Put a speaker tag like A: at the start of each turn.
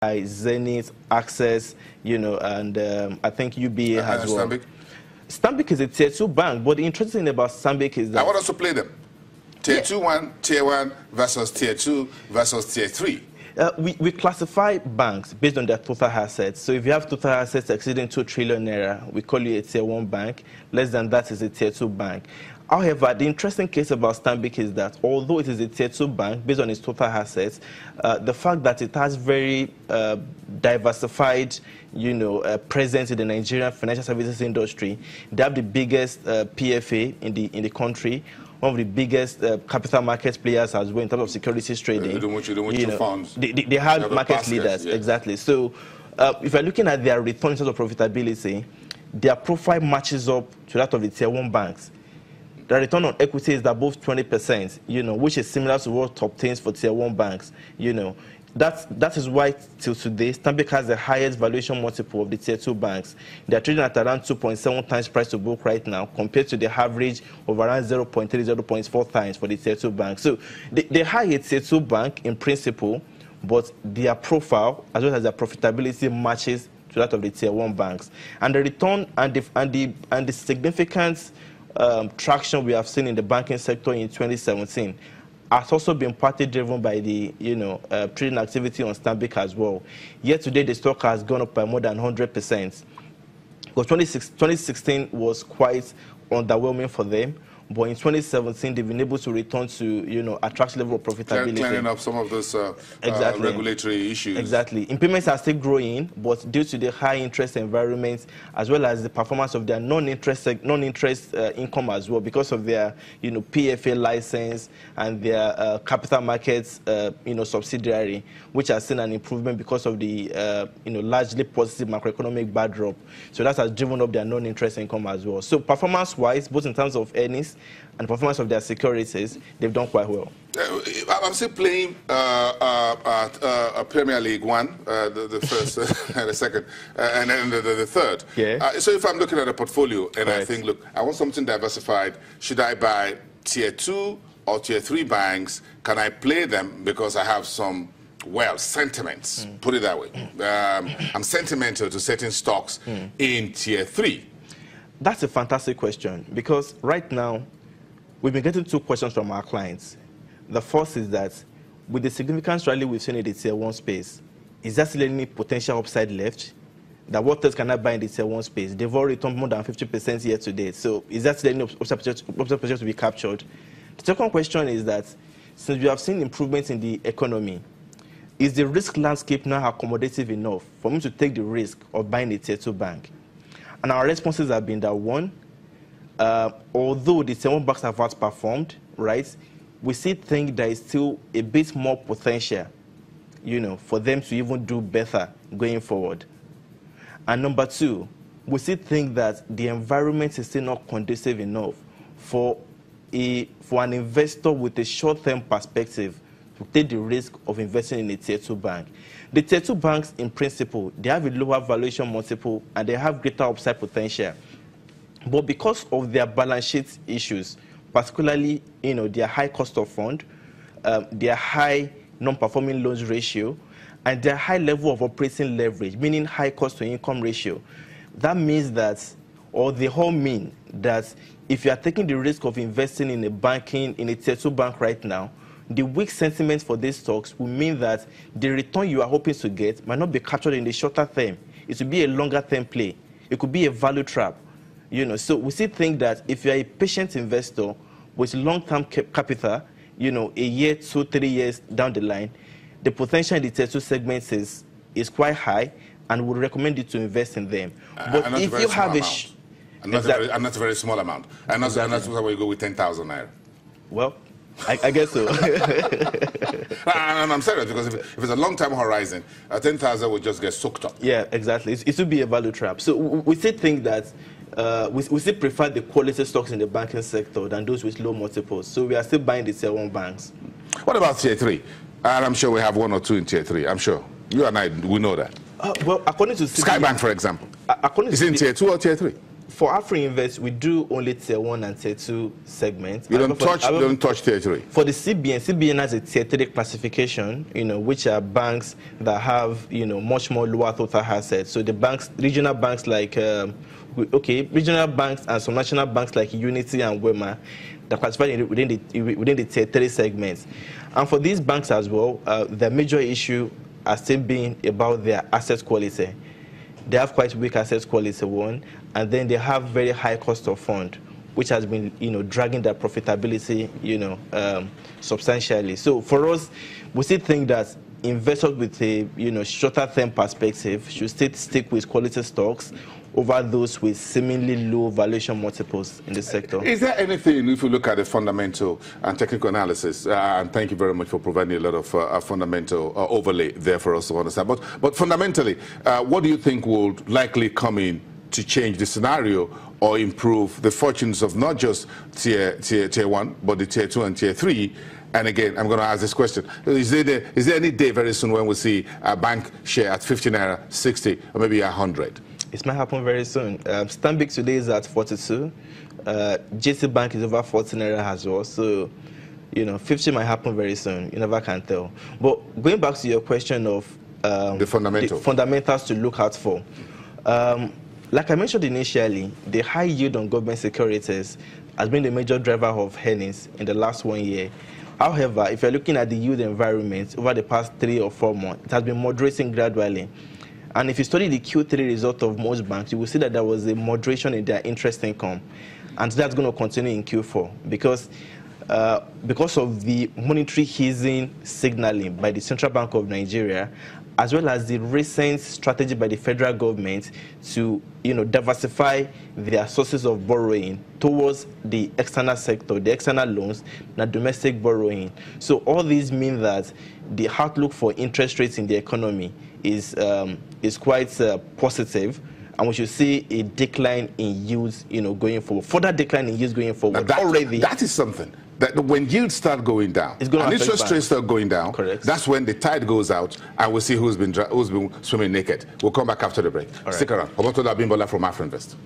A: Zenith, Access, and I think UBA as well.
B: Stanbic?
A: Stanbic is a tier 2 bank, but the interesting thing about Stanbic is that...
B: I want us to play them. Tier 1 versus tier 2 versus tier 3.
A: We classify banks based on their total assets. So if you have total assets exceeding 2 trillion naira, we call you a tier 1 bank. Less than that is a tier 2 bank. However, the interesting case about Stanbic is that although it is a tier 2 bank based on its total assets, the fact that it has very diversified, presence in the Nigerian financial services industry, they have the biggest PFA in the country, one of the biggest capital markets players as well in terms of securities trading.
B: You don't want funds.
A: They have market leaders, yes. Exactly. So if you're looking at their return in terms of profitability, their profile matches up to that of the tier 1 banks. The return on equity is above 20%, which is similar to what obtains for tier 1 banks. That is why till today, Stanbic has the highest valuation multiple of the tier 2 banks. They are trading at around 2.7 times price to book right now, compared to the average of around 0.3, 0.4 times for the tier 2 banks. So they hire a tier 2 bank in principle, but their profile as well as their profitability matches to that of the tier 1 banks. And the return and the significant traction we have seen in the banking sector in 2017 has also been partly driven by the trading activity on Stanbic as well. Yet today the stock has gone up by more than 100%. Because 2016 was quite underwhelming for them. But in 2017, they've been able to return to, attractive level of profitability.
B: Clearing up some of those regulatory issues.
A: Exactly. Impairments are still growing, but due to the high interest environment, as well as the performance of their non-interest income as well, because of their, PFA license and their capital markets, subsidiary, which has seen an improvement because of the, largely positive macroeconomic backdrop. So that has driven up their non-interest income as well. So performance-wise, both in terms of earnings and performance of their securities, they've done quite well.
B: I'm still playing Premier League 1, the first and the second, and then the third.
A: Yeah.
B: So if I'm looking at a portfolio and
A: right.
B: I think, look, I want something diversified, should I buy tier 2 or tier 3 banks? Can I play them because I have some, sentiments, put it that way. I'm sentimental to certain stocks in tier 3.
A: That's a fantastic question, because right now, we've been getting 2 questions from our clients. The first is that, with the significant rally we've seen in the tier 1 space, is there still any potential upside left? That what else can I buy in the tier 1 space? They've already returned more than 50% year to date. So is there still any upside potential to be captured? The second question is that, since we have seen improvements in the economy, is the risk landscape now accommodative enough for me to take the risk of buying a tier 2 bank? And our responses have been that, one, although the tier 1 banks have outperformed, right, we still think there is still a bit more potential, for them to even do better going forward. And number 2, we still think that the environment is still not conducive enough for an investor with a short-term perspective to take the risk of investing in a tier 2 bank. The tier 2 banks, in principle, they have a lower valuation multiple and they have greater upside potential. But because of their balance sheet issues, particularly, their high cost of fund, their high non-performing loans ratio, and their high level of operating leverage, meaning high cost to income ratio, that means that, or they all mean that, if you are taking the risk of investing in a tier 2 bank right now, the weak sentiment for these stocks will mean that the return you are hoping to get might not be captured in the shorter term. It will be a longer term play. It could be a value trap. So we still think that if you are a patient investor with long-term capital, a year, 2, 3 years down the line, the potential in the tier 2 segments is quite high, and would recommend you to invest in them. But if you have
B: a not a very small amount, and that's why you go with 10,000 naira.
A: Well, I guess so.
B: I'm serious, because if it's a long-term horizon, 10,000 will just get soaked up.
A: Yeah, exactly. It would be a value trap. So we still think that we still prefer the quality stocks in the banking sector than those with low multiples. So we are still buying the tier 1 banks.
B: What about tier 3? And I'm sure we have 1 or 2 in tier 3. I'm sure. You and I, we know that.
A: Well, according to
B: Skybank, for example.
A: According
B: is it in tier 2 or tier 3?
A: For AfriInvest, we do only tier 1 and tier 2 segments.
B: You don't touch tier 3.
A: For the CBN has a tier 3 classification, which are banks that have, much more lower total assets. So the banks, regional banks like, regional banks and some national banks like Unity and Wema, they're classified within the tier 3 segments. And for these banks as well, the major issue has still been about their asset quality. They have quite weak asset quality, one, and then they have very high cost of fund, which has been, dragging their profitability, substantially. So for us, we still think that investors with a, shorter term perspective should still stick with quality stocks over those with seemingly low valuation multiples in the sector.
B: Is there anything, if you look at the fundamental and technical analysis, and thank you very much for providing a lot of fundamental overlay there for us to understand, but fundamentally, what do you think will likely come in to change the scenario or improve the fortunes of not just tier 1, but the tier 2 and tier 3? And again, I'm going to ask this question. Is there any day very soon when we'll see a bank share at 50 naira, 60, or maybe 100?
A: It might happen very soon. Stanbic today is at 42. JC Bank is over 40 naira as well. So, 50 might happen very soon. You never can tell. But going back to your question of
B: the
A: fundamentals to look out for. Like I mentioned initially, the high yield on government securities has been the major driver of earnings in the last 1 year. However, if you're looking at the yield environment over the past 3 or 4 months, it has been moderating gradually. And if you study the Q3 result of most banks, you will see that there was a moderation in their interest income. And that's going to continue in Q4 because of the monetary easing signaling by the Central Bank of Nigeria, as well as the recent strategy by the federal government to diversify their sources of borrowing towards the external sector, the external loans, and domestic borrowing. So all these mean that the outlook for interest rates in the economy is quite positive, and we should see a decline in yields, going forward. Further decline in yields going forward.
B: That is something. That when yields start going down, and interest rates start going down,
A: correct,
B: that's when the tide goes out, and we'll see who's been swimming naked. We'll come back after the break. Stick around. Omotola Bimbola from AfriInvest.